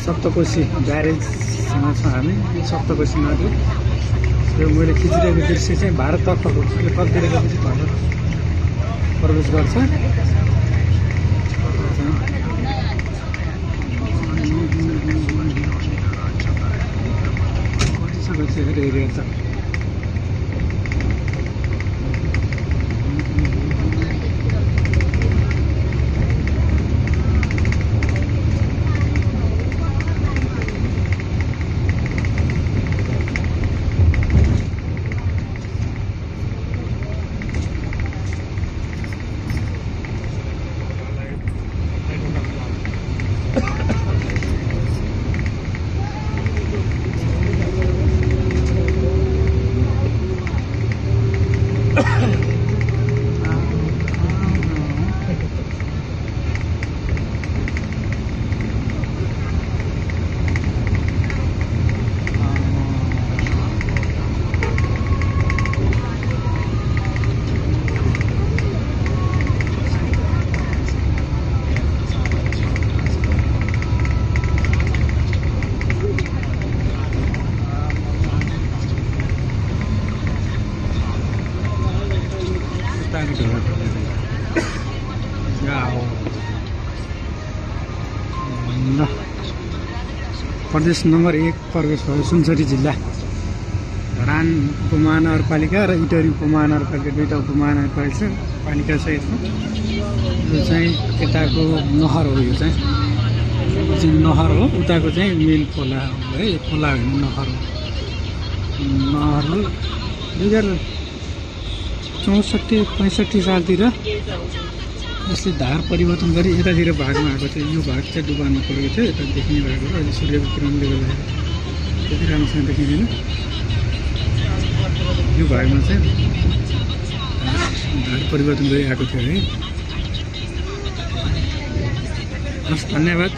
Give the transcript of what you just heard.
सप्तकोशी ब्यारेजमा छ हामी। सप्तकोशी नदी यो मैले खिचिरहेको दृश्य चाहिँ भारततर्फको कतिखेर गएपछि भारत प्रवेश गर्छ। एरिया छ प्रदेश नम्बर 1 प्रवेश भयो। सुनसरी जिल्ला धरान उपमहानगरपालिका र इटहरी उपमहानगरपालिका दुईटा उपमहानगरपालिका छ यसमा। यो चाहिँ यताको नहर हो। यो चाहिँ नहर हो। उताको चाहिँ मेन खोला हो है। यो खोला होइन नहर हो। नहर हो। 2064-65 सालतिर यसले धार परिवर्तन गरी यतातिर भागमा आएको थियो। यो भाग चाहिँ डुबाउनु परेको थियो। यता देखिने भएको अहिले सूर्यको किरणले गर्दा त्यति राम्रोसँग देखिँदैन। यो भागमा चाहिँ धार परिवर्तन गरी आएको थियो है। हस्, धन्यवाद।